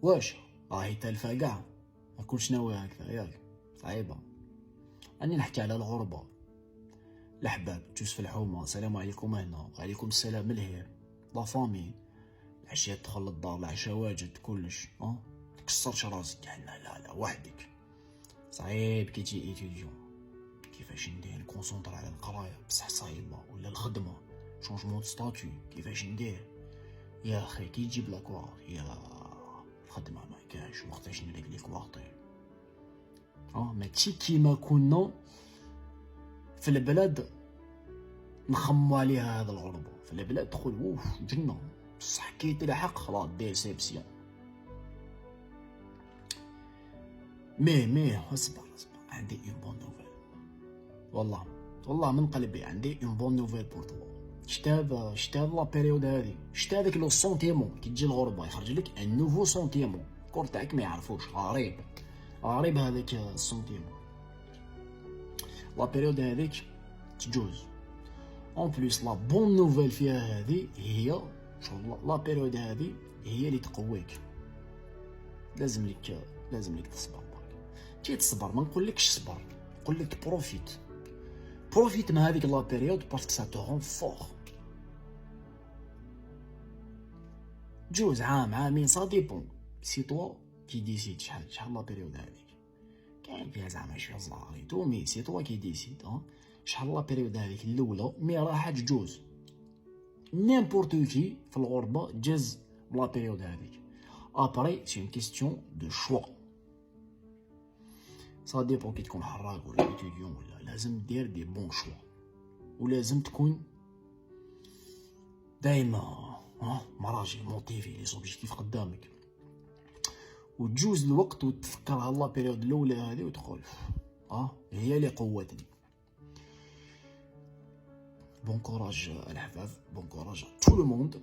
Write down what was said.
واش راهي تالفه كاع، ما كلش ناوي هكذا ياك، صعيبه. راني نحكي على الغربه. الأحباب تجوز في الحومه، السلام عليكم هنا، وعليكم السلام الهير، لا فامي. العشيه تدخل للدار، العشاء واجد كلش، تكسرش راسك حنا، لا وحدك. صعيب كي تجي ايتيديون، كيفاش ندير نكونسونطر على القرايه بصح صعيبه، ولا الخدمه شونجمون دو ستاتيو كيفاش ندير. يا اخي كي تجيب لاكوار، يا الخدمه ما كاش وقتاش نريقلي كوارتي. ماشي كيما كنا في البلاد نخمو عليها. هذا الغربة في البلاد تدخل اوف جنة، بصح كي تلحق خلاص ديسيبسيون. مي اصبر عندي اون بون نوفيل، والله من قلبي عندي اون بون نوفيل بور توا. شتا لا بيريود هادي، شتا داك لو سونتيمون كي تجي الغربة يخرج لك ان نوفو سونتيمون، الكور تاعك ما يعرفوش، غريب هذاك السونتيمون. لا بيريود هذيك تجوز. اون بليس لا بون نوفيل فيها هذه هي شغل لا بيريود هذه هي اللي تقويك. لازم لك تصبر برك. تي تصبر، ما نقولكش صبر، نقولك بروفيت من هذيك لا بيريود باسكو سا تو رون فور. جوز عامين سا ديبون، سي توا كي ديسيد شحال لا بيريود هذيك. كاين فيها زعما شويه زهر تو، مي سي توا كي ديسيد شحال لا بيريود هذيك الاولى. مي راحت جوز، نيمبورت كي في الغربه جاز لا بيريود هذيك. ابري سي اون كيستيون دو شوا، سا ديبون كي تكون حراق ولا ايتيديون، ولا لازم دير دي بون شوا، ولازم تكون دايما مراجع موتيفي لي زوبجيكتيف قدامك، وتجوز الوقت وتفكر على لا بيريود الاولى هذه وتقول هي اللي قوتني. بون كوراج الحفاف، بون كوراج تو لو موند.